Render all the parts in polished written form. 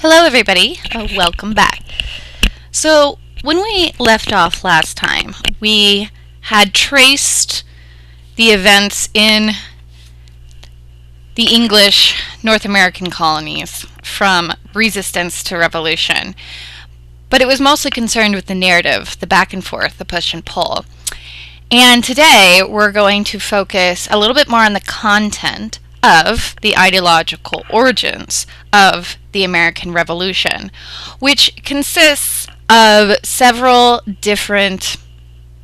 Hello everybody, welcome back. So when we left off last time, we had traced the events in the English North American colonies from resistance to revolution, but it was mostly concerned with the narrative, the back and forth, the push and pull. And today we're going to focus a little bit more on the content of the ideological origins of the American Revolution, which consists of several different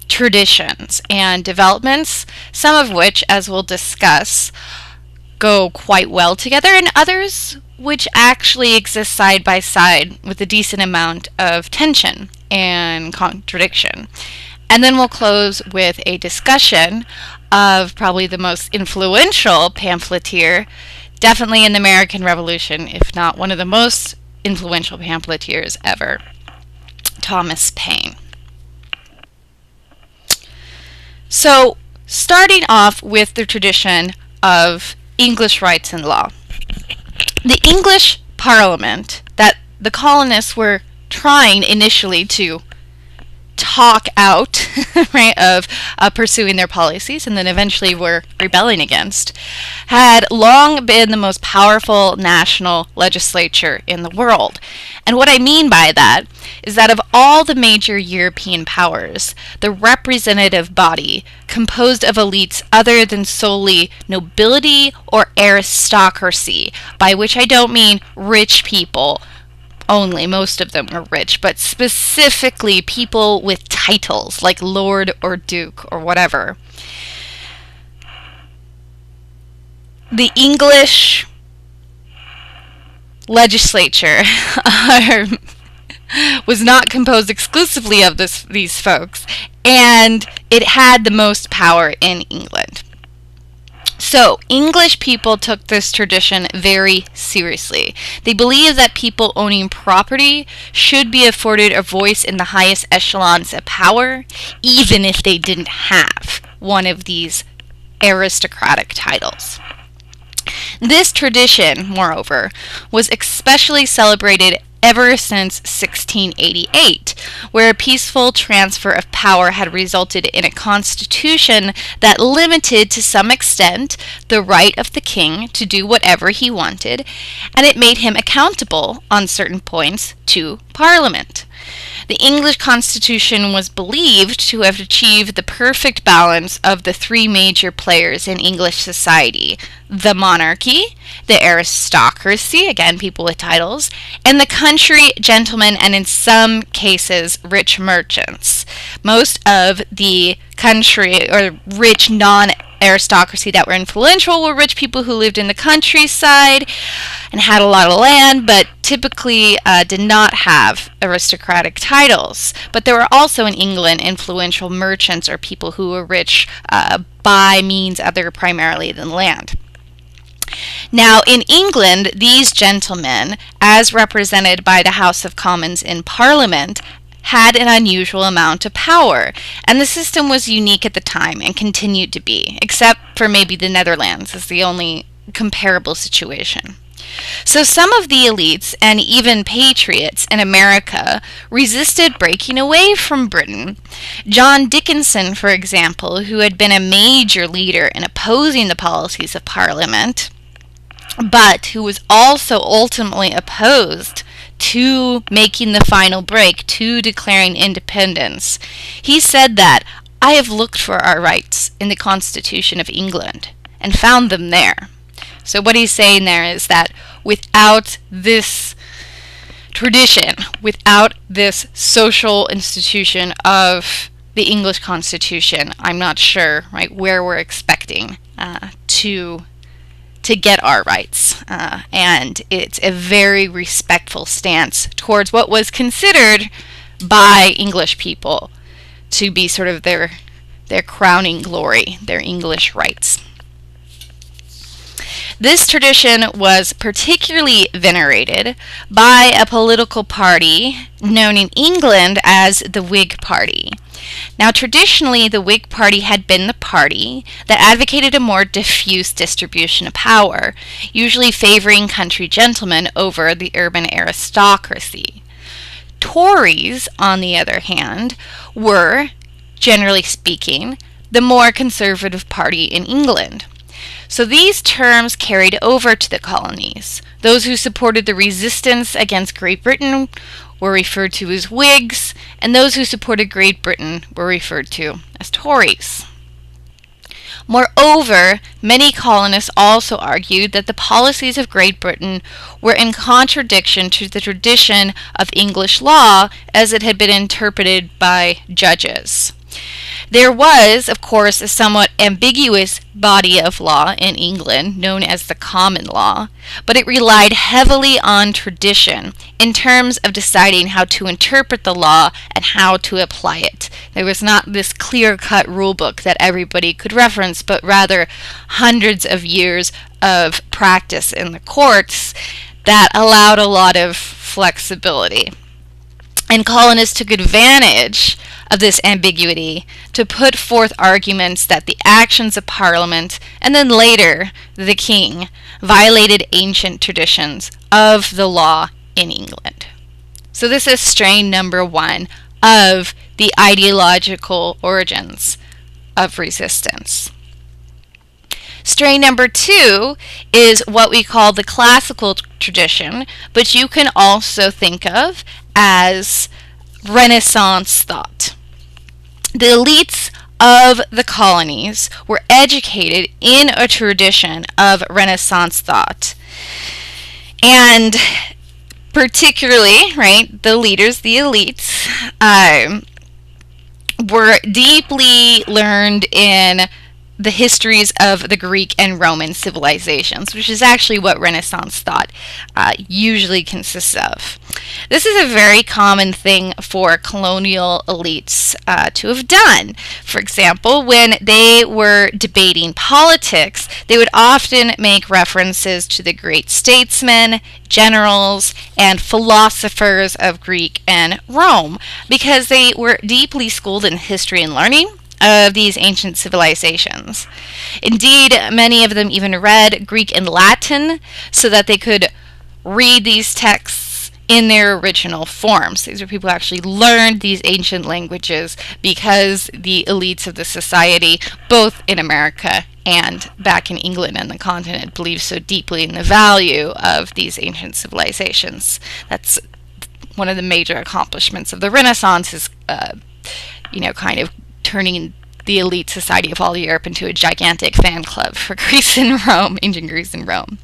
traditions and developments, some of which, as we'll discuss, go quite well together, and others which actually exist side by side with a decent amount of tension and contradiction. And then we'll close with a discussion of probably the most influential pamphleteer, definitely in the American Revolution, if not one of the most influential pamphleteers ever, Thomas Paine. So, starting off with the tradition of English rights and law. The English Parliament that the colonists were trying initially to talk out right, of pursuing their policies and then eventually were rebelling against, had long been the most powerful national legislature in the world. And what I mean by that is that of all the major European powers, the representative body composed of elites other than solely nobility or aristocracy, by which I don't mean rich people only, most of them were rich, but specifically people with titles like Lord or Duke or whatever. The English legislature was not composed exclusively of these folks, and it had the most power in England. So, English people took this tradition very seriously. They believed that people owning property should be afforded a voice in the highest echelons of power, even if they didn't have one of these aristocratic titles. This tradition, moreover, was especially celebrated ever since 1688, where a peaceful transfer of power had resulted in a constitution that limited to some extent the right of the king to do whatever he wanted, and it made him accountable on certain points to Parliament. The English Constitution was believed to have achieved the perfect balance of the three major players in English society: the monarchy, the aristocracy, again people with titles, and the country gentlemen and in some cases rich merchants. Most of the country or rich non-aristocracy that were influential were rich people who lived in the countryside and had a lot of land, but typically did not have aristocratic titles. But there were also in England influential merchants or people who were rich by means other primarily than land. Now, in England, these gentlemen, as represented by the House of Commons in Parliament, had an unusual amount of power, and the system was unique at the time and continued to be, except for maybe the Netherlands is the only comparable situation. So some of the elites and even patriots in America resisted breaking away from Britain. John Dickinson, for example, who had been a major leader in opposing the policies of Parliament, but who was also ultimately opposed to making the final break, to declaring independence. He said that, "I have looked for our rights in the Constitution of England and found them there." So what he's saying there is that without this tradition, without this social institution of the English Constitution, I'm not sure, right, where we're expecting to get our rights. And it's a very respectful stance towards what was considered by English people to be sort of their crowning glory, their English rights. This tradition was particularly venerated by a political party known in England as the Whig Party. Now, traditionally, the Whig Party had been the party that advocated a more diffuse distribution of power, usually favoring country gentlemen over the urban aristocracy. Tories, on the other hand, were, generally speaking, the more conservative party in England. So these terms carried over to the colonies. Those who supported the resistance against Great Britain were referred to as Whigs, and those who supported Great Britain were referred to as Tories. Moreover, many colonists also argued that the policies of Great Britain were in contradiction to the tradition of English law as it had been interpreted by judges. There was, of course, a somewhat ambiguous body of law in England known as the common law, but it relied heavily on tradition in terms of deciding how to interpret the law and how to apply it. There was not this clear-cut rule book that everybody could reference, but rather hundreds of years of practice in the courts that allowed a lot of flexibility. And colonists took advantage of this ambiguity to put forth arguments that the actions of Parliament, and then later the King, violated ancient traditions of the law in England. So this is strain number 1 of the ideological origins of resistance. Strain number 2 is what we call the classical tradition, but you can also think of as Renaissance thought. The elites of the colonies were educated in a tradition of Renaissance thought. And particularly, right, the leaders, the elites, were deeply learned in the histories of the Greek and Roman civilizations, which is actually what Renaissance thought usually consists of. This is a very common thing for colonial elites to have done. For example, when they were debating politics, they would often make references to the great statesmen, generals, and philosophers of Greek and Rome, because they were deeply schooled in history and learning of these ancient civilizations. Indeed, many of them even read Greek and Latin so that they could read these texts in their original forms. These are people who actually learned these ancient languages because the elites of the society, both in America and back in England and the continent, believed so deeply in the value of these ancient civilizations. That's one of the major accomplishments of the Renaissance is, kind of turning the elite society of all Europe into a gigantic fan club for Greece and Rome, ancient Greece and Rome.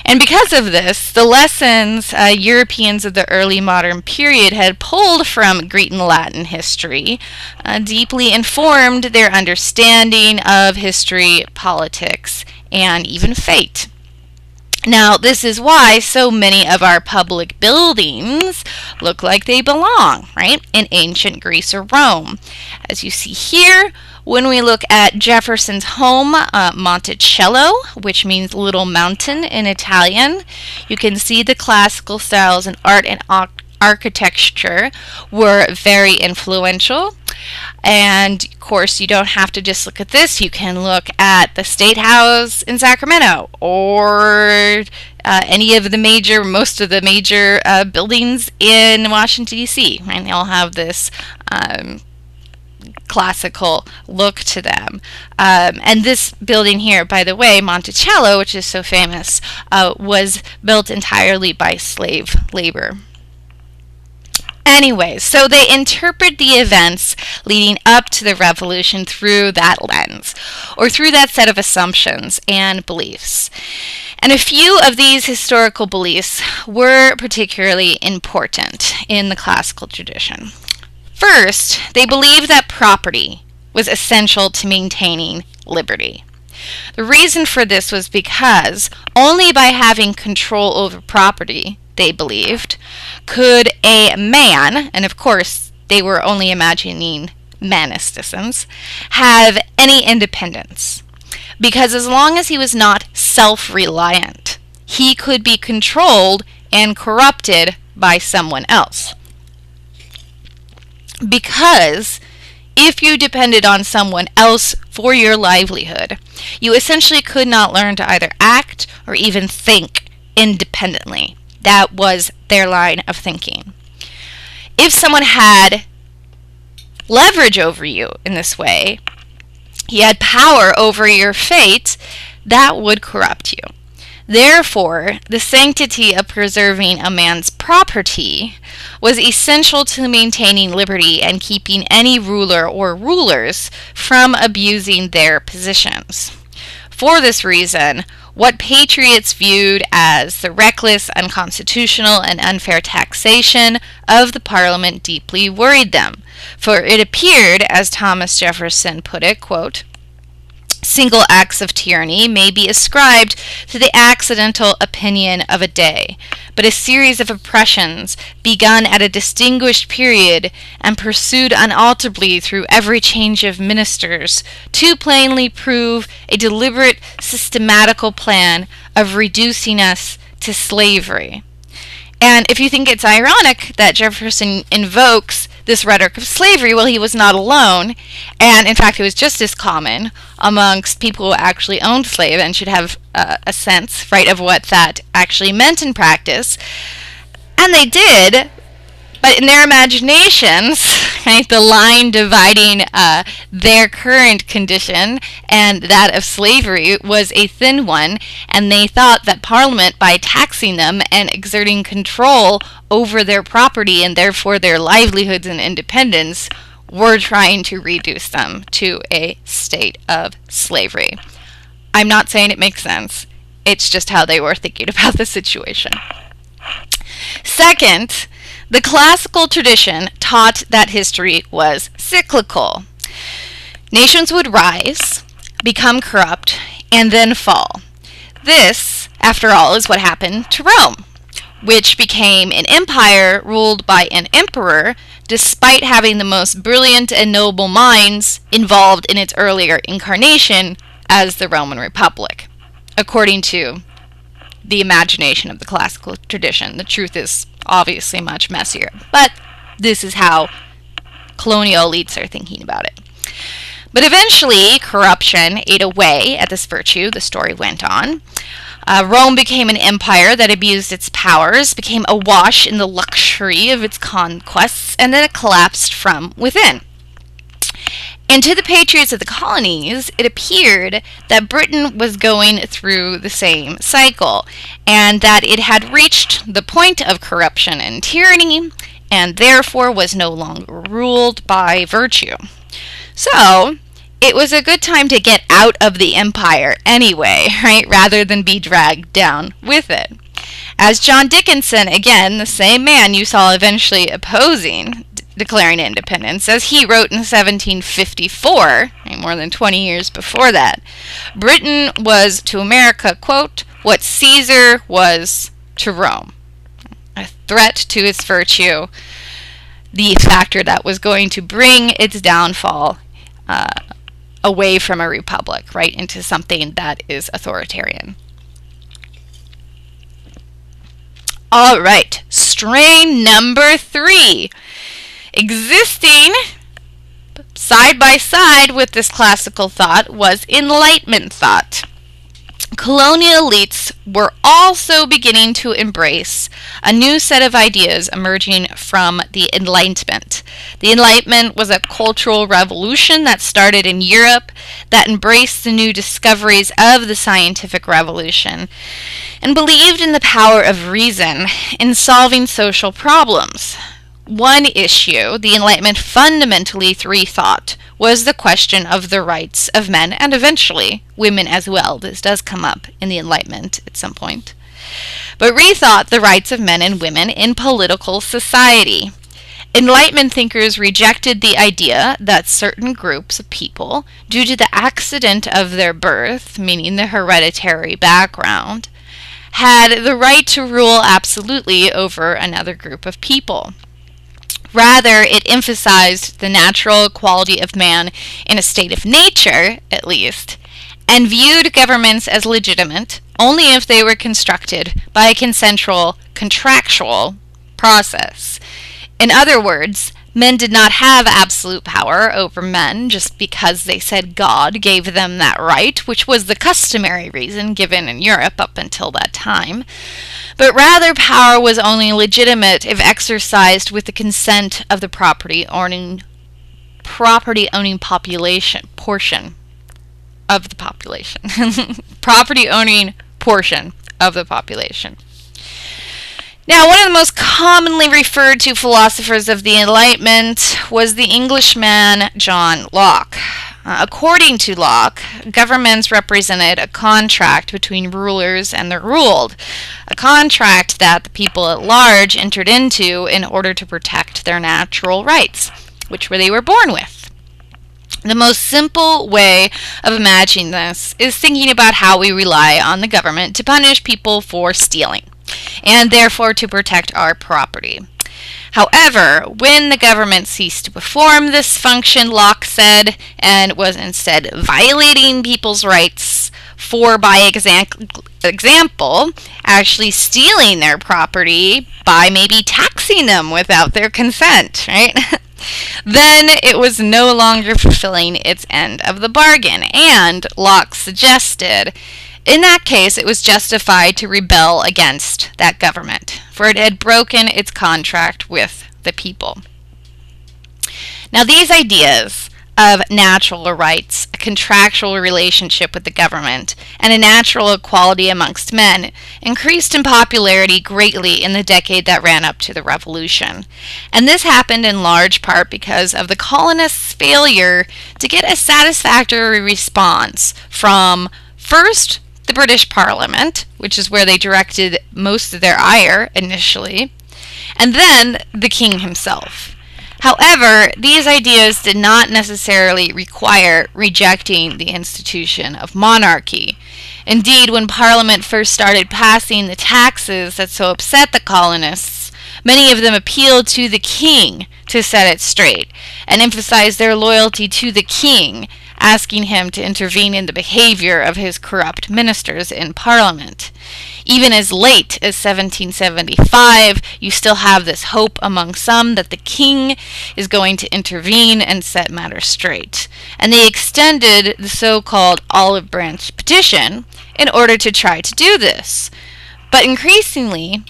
And because of this, the lessons Europeans of the early modern period had pulled from Greek and Latin history deeply informed their understanding of history, politics, and even fate. Now, this is why so many of our public buildings look like they belong, right, in ancient Greece or Rome. As you see here, when we look at Jefferson's home, Monticello, which means little mountain in Italian, you can see the classical styles in art and architecture were very influential. And of course, you don't have to just look at this. You can look at the State House in Sacramento, or most of the major buildings in Washington, D.C. And they all have this classical look to them. And this building here, by the way, Monticello, which is so famous, was built entirely by slave labor. Anyways, so they interpret the events leading up to the revolution through that lens, or through that set of assumptions and beliefs. And a few of these historical beliefs were particularly important in the classical tradition. First, they believed that property was essential to maintaining liberty. The reason for this was because only by having control over property, they believed, could a man, and of course they were only imagining monasticisms, have any independence. Because as long as he was not self-reliant, he could be controlled and corrupted by someone else. Because if you depended on someone else for your livelihood, you essentially could not learn to either act or even think independently. That was their line of thinking. If someone had leverage over you in this way, he had power over your fate, that would corrupt you. Therefore, the sanctity of preserving a man's property was essential to maintaining liberty and keeping any ruler or rulers from abusing their positions. For this reason, what patriots viewed as the reckless, unconstitutional, and unfair taxation of the Parliament deeply worried them, for it appeared, as Thomas Jefferson put it, quote, "Single acts of tyranny may be ascribed to the accidental opinion of a day, but a series of oppressions, begun at a distinguished period and pursued unalterably through every change of ministers, too plainly prove a deliberate, systematical plan of reducing us to slavery." And if you think it's ironic that Jefferson invokes this rhetoric of slavery, well, he was not alone. And in fact, it was just as common amongst people who actually owned slaves and should have a sense, right, of what that actually meant in practice. And they did, but in their imaginations, right, the line dividing their current condition and that of slavery was a thin one, and they thought that Parliament, by taxing them and exerting control over their property and therefore their livelihoods and independence, were trying to reduce them to a state of slavery. I'm not saying it makes sense. It's just how they were thinking about the situation. Second, the classical tradition taught that history was cyclical. Nations would rise, become corrupt, and then fall. This, after all, is what happened to Rome, which became an empire ruled by an emperor, despite having the most brilliant and noble minds involved in its earlier incarnation as the Roman Republic, according to the imagination of the classical tradition. The truth is obviously much messier, but this is how colonial elites are thinking about it. But eventually, corruption ate away at this virtue, the story went on. Rome became an empire that abused its powers, became awash in the luxury of its conquests, and then it collapsed from within. And to the patriots of the colonies, it appeared that Britain was going through the same cycle, and that it had reached the point of corruption and tyranny, and therefore was no longer ruled by virtue. So, it was a good time to get out of the empire anyway, right, rather than be dragged down with it. As John Dickinson, again, the same man you saw eventually opposing declaring independence, as he wrote in 1754, more than 20 years before that, Britain was to America, quote, what Caesar was to Rome. A threat to its virtue, the factor that was going to bring its downfall away from a republic, right, into something that is authoritarian. All right, strain number 3. Existing side by side with this classical thought was Enlightenment thought. Colonial elites were also beginning to embrace a new set of ideas emerging from the Enlightenment. The Enlightenment was a cultural revolution that started in Europe that embraced the new discoveries of the scientific revolution and believed in the power of reason in solving social problems. One issue the Enlightenment fundamentally rethought was the question of the rights of men, and eventually women as well. This does come up in the Enlightenment at some point. But rethought the rights of men and women in political society. Enlightenment thinkers rejected the idea that certain groups of people, due to the accident of their birth, meaning the hereditary background, had the right to rule absolutely over another group of people. Rather, it emphasized the natural equality of man in a state of nature, at least, and viewed governments as legitimate only if they were constructed by a consensual, contractual process. In other words, Men did not have absolute power over men just because they said God gave them that right, which was the customary reason given in Europe up until that time. But rather, power was only legitimate if exercised with the consent of the property-owning portion of the population. Property-owning portion of the population. Now, one of the most commonly referred to philosophers of the Enlightenment was the Englishman John Locke. According to Locke, governments represented a contract between rulers and the ruled, a contract that the people at large entered into in order to protect their natural rights, which they were born with. The most simple way of imagining this is thinking about how we rely on the government to punish people for stealing, and therefore to protect our property. However, when the government ceased to perform this function, Locke said, and was instead violating people's rights for, by example, actually stealing their property by maybe taxing them without their consent, right? Then it was no longer fulfilling its end of the bargain, and Locke suggested in that case, it was justified to rebel against that government, for it had broken its contract with the people. Now, these ideas of natural rights, a contractual relationship with the government, and a natural equality amongst men increased in popularity greatly in the decade that ran up to the Revolution. And this happened in large part because of the colonists' failure to get a satisfactory response from, first, the British Parliament, which is where they directed most of their ire initially, and then the king himself. However, these ideas did not necessarily require rejecting the institution of monarchy. Indeed, when Parliament first started passing the taxes that so upset the colonists, many of them appealed to the king to set it straight and emphasized their loyalty to the king, asking him to intervene in the behavior of his corrupt ministers in Parliament. Even as late as 1775, you still have this hope among some that the king is going to intervene and set matters straight. And they extended the so-called olive branch petition in order to try to do this. But increasingly,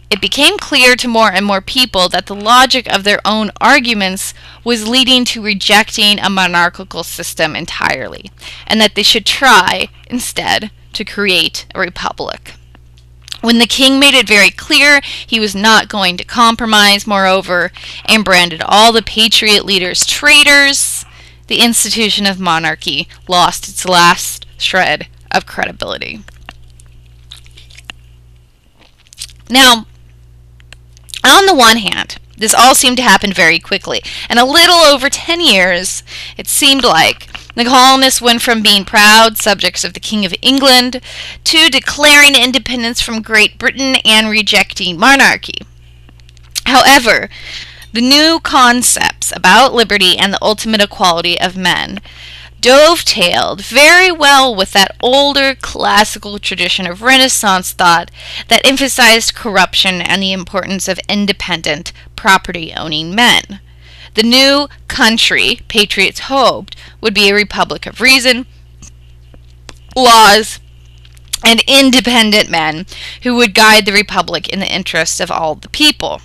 it became clear to more and more people that the logic of their own arguments was leading to rejecting a monarchical system entirely, and that they should try, instead, to create a republic. When the king made it very clear he was not going to compromise, moreover, and branded all the patriot leaders traitors, the institution of monarchy lost its last shred of credibility. Now, on the one hand, this all seemed to happen very quickly. In a little over 10 years, it seemed like, the colonists went from being proud subjects of the King of England to declaring independence from Great Britain and rejecting monarchy. However, the new concepts about liberty and the ultimate equality of men dovetailed very well with that older classical tradition of Renaissance thought that emphasized corruption and the importance of independent, property-owning men. The new country, patriots hoped, would be a republic of reason, laws, and independent men who would guide the republic in the interests of all the people.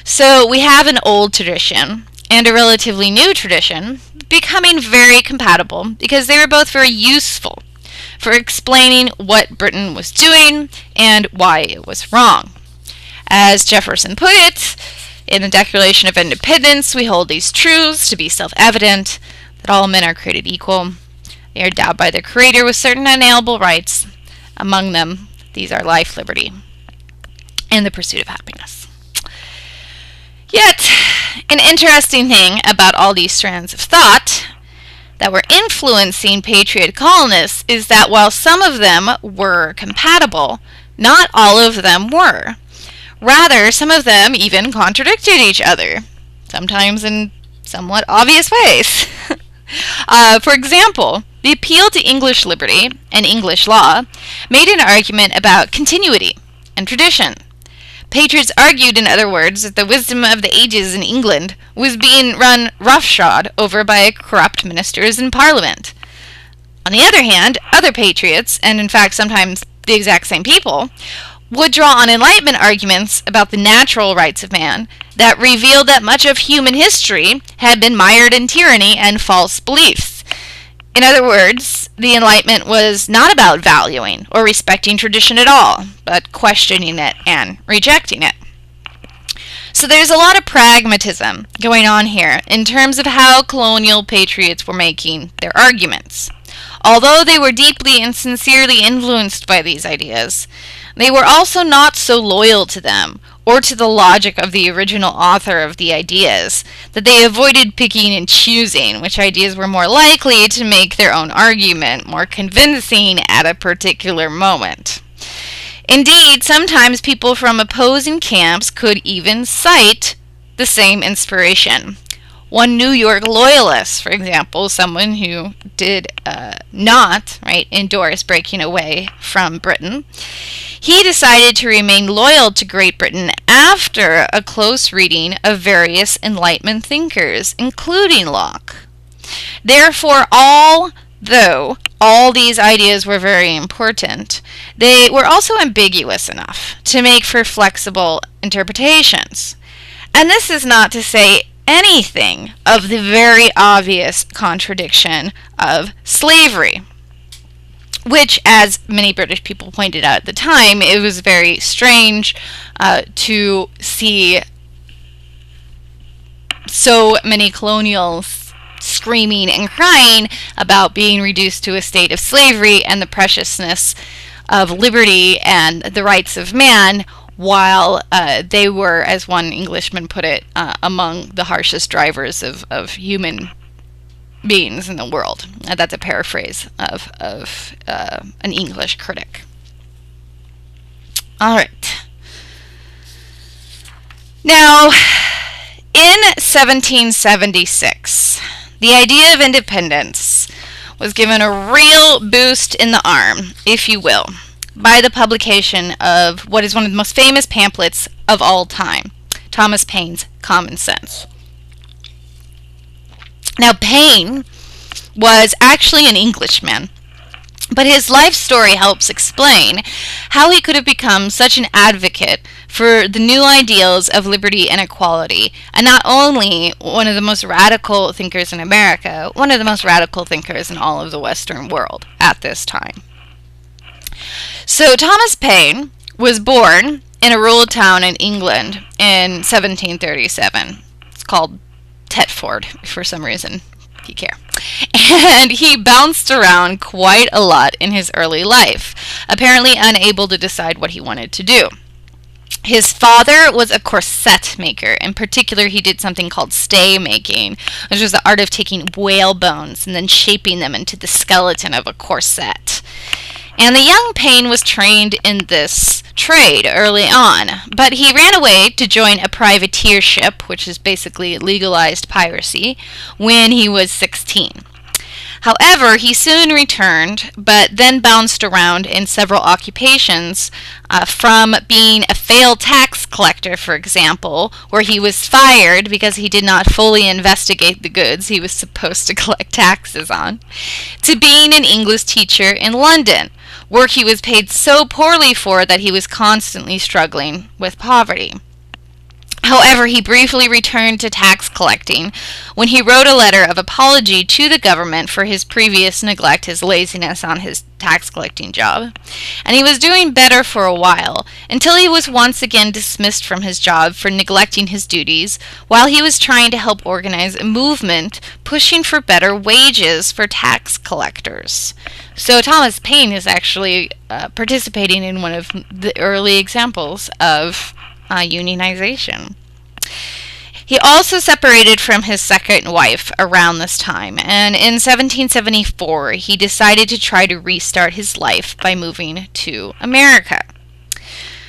So we have an old tradition and a relatively new tradition becoming very compatible because they were both very useful for explaining what Britain was doing and why it was wrong. As Jefferson put it, in the Declaration of Independence, we hold these truths to be self-evident, that all men are created equal. They are endowed by their Creator with certain unalienable rights. Among them, these are life, liberty, and the pursuit of happiness. Yet, an interesting thing about all these strands of thought that were influencing patriot colonists is that while some of them were compatible, not all of them were. Rather, some of them even contradicted each other, sometimes in somewhat obvious ways. For example, the appeal to English liberty and English law made an argument about continuity and tradition. Patriots argued, in other words, that the wisdom of the ages in England was being run roughshod over by corrupt ministers in Parliament. On the other hand, other patriots, and in fact sometimes the exact same people, would draw on Enlightenment arguments about the natural rights of man that revealed that much of human history had been mired in tyranny and false beliefs. In other words, the Enlightenment was not about valuing or respecting tradition at all, but questioning it and rejecting it. So there's a lot of pragmatism going on here in terms of how colonial patriots were making their arguments. Although they were deeply and sincerely influenced by these ideas, they were also not so loyal to them or to the logic of the original author of the ideas that they avoided picking and choosing which ideas were more likely to make their own argument more convincing at a particular moment. Indeed, sometimes people from opposing camps could even cite the same inspiration. One New York loyalist, for example, someone who did not endorse breaking away from Britain, he decided to remain loyal to Great Britain after a close reading of various Enlightenment thinkers, including Locke. Therefore, although all these ideas were very important, they were also ambiguous enough to make for flexible interpretations. And this is not to say anything of the very obvious contradiction of slavery, which, as many British people pointed out at the time, it was very strange to see so many colonials screaming and crying about being reduced to a state of slavery and the preciousness of liberty and the rights of man, while they were, as one Englishman put it, among the harshest drivers of human beings in the world. That's a paraphrase of an English critic. All right. Now, in 1776, the idea of independence was given a real boost in the arm, if you will, by the publication of what is one of the most famous pamphlets of all time, Thomas Paine's Common Sense. Now, Paine was actually an Englishman, but his life story helps explain how he could have become such an advocate for the new ideals of liberty and equality, and not only one of the most radical thinkers in America, one of the most radical thinkers in all of the Western world at this time. So Thomas Paine was born in a rural town in England in 1737. It's called Tetford, for some reason, if you care. And he bounced around quite a lot in his early life, apparently unable to decide what he wanted to do. His father was a corset maker. In particular, he did something called stay making, which was the art of taking whale bones and then shaping them into the skeleton of a corset. And the young Paine was trained in this trade early on, but he ran away to join a privateer ship, which is basically legalized piracy, when he was 16. However, he soon returned, but then bounced around in several occupations, from being a failed tax collector, for example, where he was fired because he did not fully investigate the goods he was supposed to collect taxes on, to being an English teacher in London, work he was paid so poorly for that he was constantly struggling with poverty. However, he briefly returned to tax collecting when he wrote a letter of apology to the government for his previous neglect, his laziness on his tax collecting job. And he was doing better for a while, until he was once again dismissed from his job for neglecting his duties, while he was trying to help organize a movement pushing for better wages for tax collectors. So Thomas Paine is actually participating in one of the early examples of unionization. He also separated from his second wife around this time, and in 1774 he decided to try to restart his life by moving to America.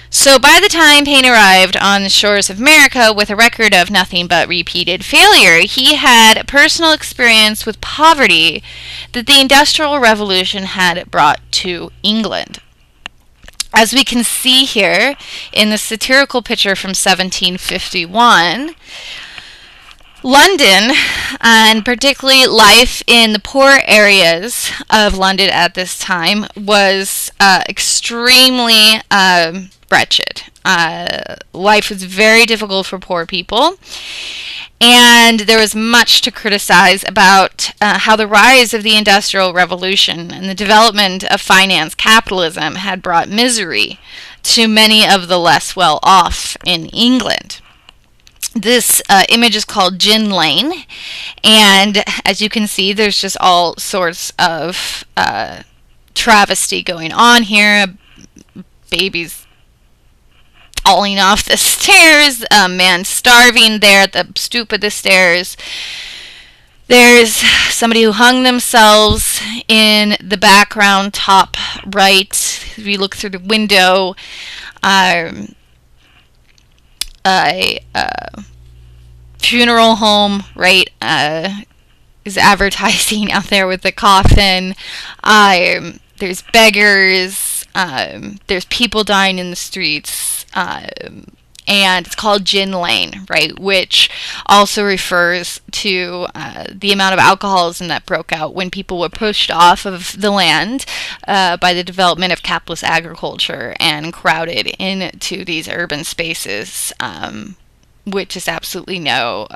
So by the time Paine arrived on the shores of America with a record of nothing but repeated failure, he had personal experience with poverty that the Industrial Revolution had brought to England. As we can see here in the satirical picture from 1751, London, and particularly life in the poor areas of London at this time, was extremely wretched. Life was very difficult for poor people, and there was much to criticize about how the rise of the Industrial Revolution and the development of finance capitalism had brought misery to many of the less well off in England. This image is called Gin Lane, and as you can see, there's just all sorts of travesty going on here. Babies falling off the stairs, a man starving there at the stoop of the stairs. There's somebody who hung themselves in the background, top right. If you look through the window, a funeral home, right, is advertising out there with the coffin. There's beggars. There's people dying in the streets. And it's called Gin Lane, right, which also refers to the amount of alcoholism that broke out when people were pushed off of the land by the development of capitalist agriculture and crowded into these urban spaces, with just absolutely no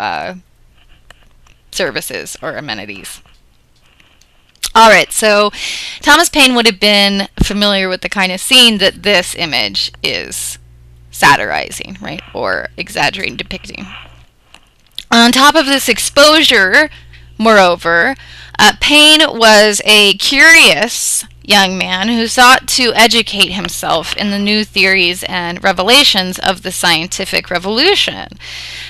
services or amenities. All right, so Thomas Paine would have been familiar with the kind of scene that this image is satirizing, right, or exaggerating, depicting. On top of this exposure, moreover, Paine was a curious young man who sought to educate himself in the new theories and revelations of the scientific revolution.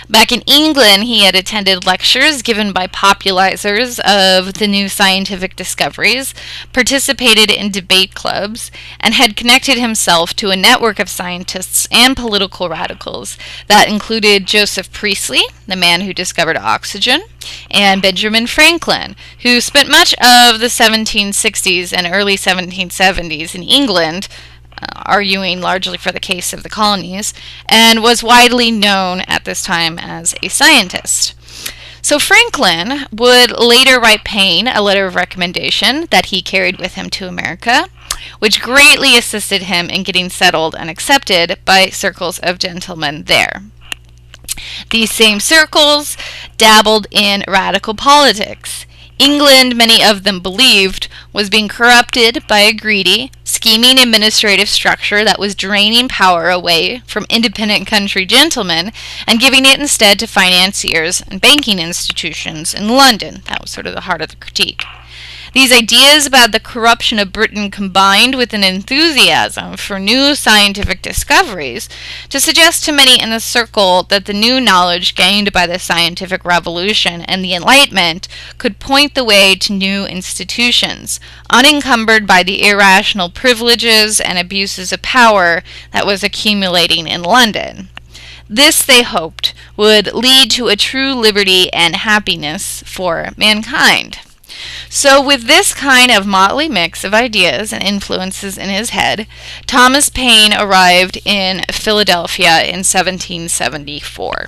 Back in England, he had attended lectures given by popularizers of the new scientific discoveries, participated in debate clubs, and had connected himself to a network of scientists and political radicals that included Joseph Priestley, the man who discovered oxygen, and Benjamin Franklin, who spent much of the 1760s and early 1770s in England, arguing largely for the case of the colonies, and was widely known at this time as a scientist. So Franklin would later write Paine a letter of recommendation that he carried with him to America, which greatly assisted him in getting settled and accepted by circles of gentlemen there. These same circles dabbled in radical politics. England, many of them believed, was being corrupted by a greedy, scheming administrative structure that was draining power away from independent country gentlemen and giving it instead to financiers and banking institutions in London. That was sort of the heart of the critique. These ideas about the corruption of Britain combined with an enthusiasm for new scientific discoveries to suggest to many in the circle that the new knowledge gained by the scientific revolution and the Enlightenment could point the way to new institutions, unencumbered by the irrational privileges and abuses of power that was accumulating in London. This, they hoped, would lead to a true liberty and happiness for mankind. So with this kind of motley mix of ideas and influences in his head, Thomas Paine arrived in Philadelphia in 1774.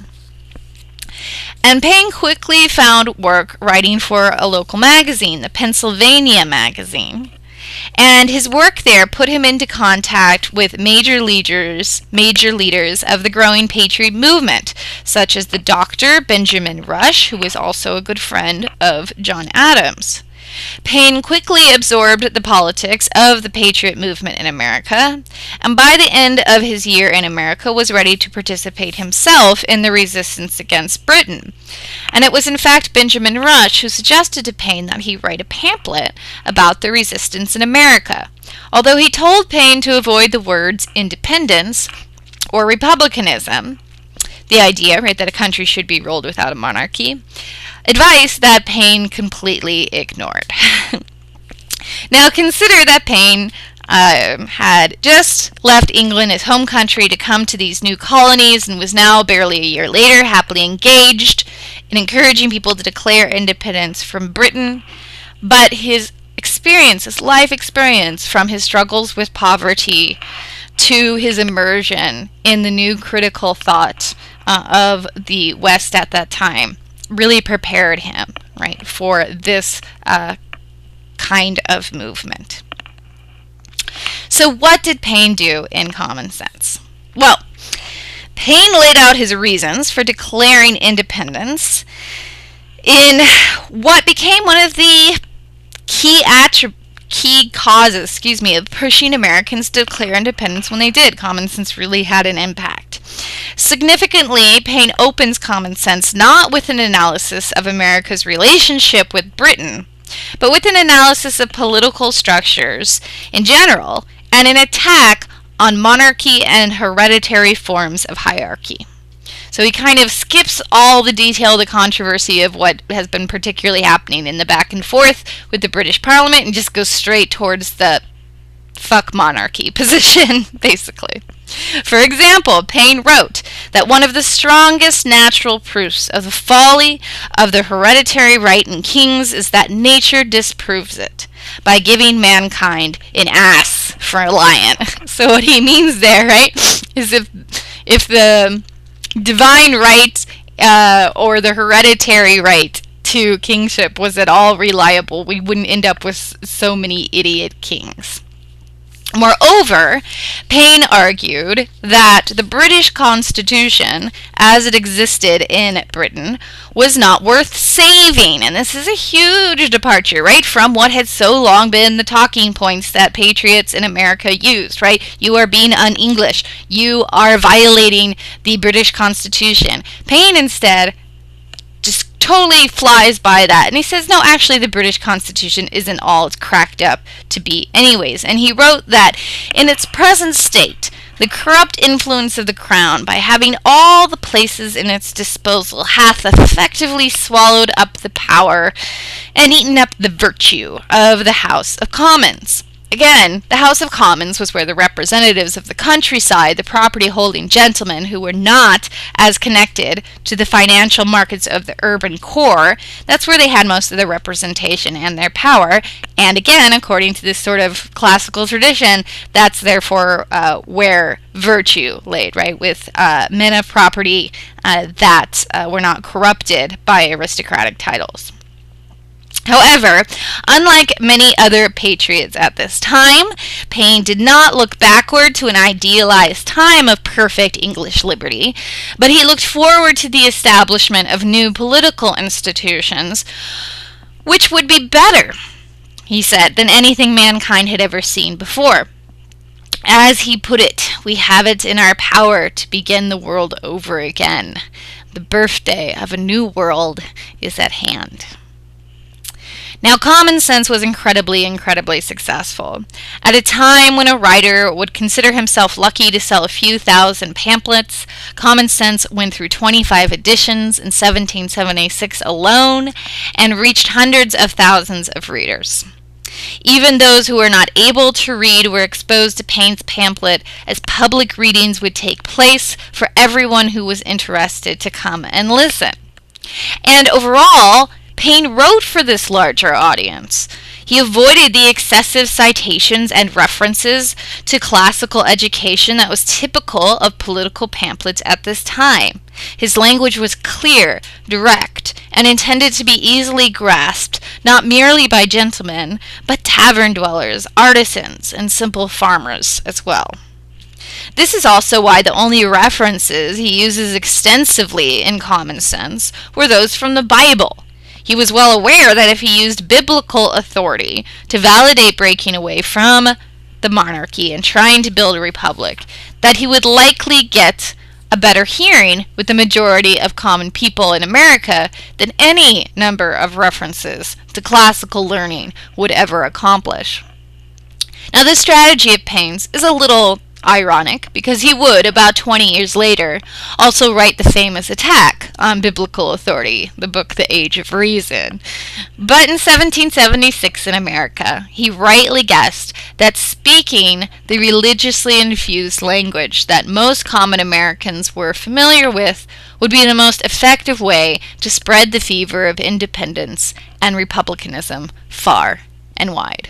And Paine quickly found work writing for a local magazine, the Pennsylvania Magazine. And his work there put him into contact with major leaders of the growing patriot movement, such as the Dr. Benjamin Rush, who was also a good friend of John Adams. Paine quickly absorbed the politics of the patriot movement in America, and by the end of his year in America was ready to participate himself in the resistance against Britain. And it was in fact Benjamin Rush who suggested to Paine that he write a pamphlet about the resistance in America, although he told Paine to avoid the words independence or republicanism, the idea, right, that a country should be ruled without a monarchy, advice that Paine completely ignored. Now consider that Paine had just left England, his home country, to come to these new colonies and was now, barely a year later, happily engaged in encouraging people to declare independence from Britain. But his experience, his life experience from his struggles with poverty to his immersion in the new critical thought of the West at that time really prepared him, right, for this kind of movement. So what did Paine do in Common Sense? Well, Paine laid out his reasons for declaring independence in what became one of the key causes, of pushing Americans to declare independence when they did. Common Sense really had an impact. Significantly, Paine opens Common Sense not with an analysis of America's relationship with Britain, but with an analysis of political structures in general and an attack on monarchy and hereditary forms of hierarchy. So he kind of skips all the detail, the controversy of what has been particularly happening in the back and forth with the British Parliament and just goes straight towards the fuck monarchy position, basically. For example, Paine wrote that one of the strongest natural proofs of the folly of the hereditary right in kings is that nature disproves it by giving mankind an ass for a lion. So what he means there, right, is if the divine right or the hereditary right to kingship was at all reliable, we wouldn't end up with so many idiot kings. Moreover, Paine argued that the British Constitution, as it existed in Britain, was not worth saving. And this is a huge departure, right, from what had so long been the talking points that patriots in America used, right? You are being un-English. You are violating the British Constitution. Paine instead just totally flies by that, and he says, no, actually the British Constitution isn't all it's cracked up to be anyways. And he wrote that in its present state, the corrupt influence of the crown, by having all the places in its disposal, hath effectively swallowed up the power and eaten up the virtue of the House of Commons. Again, the House of Commons was where the representatives of the countryside, the property-holding gentlemen who were not as connected to the financial markets of the urban core, that's where they had most of their representation and their power. And again, according to this sort of classical tradition, that's therefore where virtue laid, right, with men of property that were not corrupted by aristocratic titles. However, unlike many other patriots at this time, Paine did not look backward to an idealized time of perfect English liberty, but he looked forward to the establishment of new political institutions, which would be better, he said, than anything mankind had ever seen before. As he put it, we have it in our power to begin the world over again. The birthday of a new world is at hand. Now, Common Sense was incredibly successful. At a time when a writer would consider himself lucky to sell a few thousand pamphlets, Common Sense went through 25 editions in 1776 alone and reached hundreds of thousands of readers. Even those who were not able to read were exposed to Paine's pamphlet, as public readings would take place for everyone who was interested to come and listen. And overall, Paine wrote for this larger audience. He avoided the excessive citations and references to classical education that was typical of political pamphlets at this time. His language was clear, direct, and intended to be easily grasped, not merely by gentlemen, but tavern dwellers, artisans, and simple farmers as well. This is also why the only references he uses extensively in Common Sense were those from the Bible. He was well aware that if he used biblical authority to validate breaking away from the monarchy and trying to build a republic, that he would likely get a better hearing with the majority of common people in America than any number of references to classical learning would ever accomplish. Now, this strategy of Paine's is a little ironic, because he would, about 20 years later, also write the famous attack on biblical authority, the book The Age of Reason. But in 1776 in America, he rightly guessed that speaking the religiously infused language that most common Americans were familiar with would be the most effective way to spread the fever of independence and republicanism far and wide.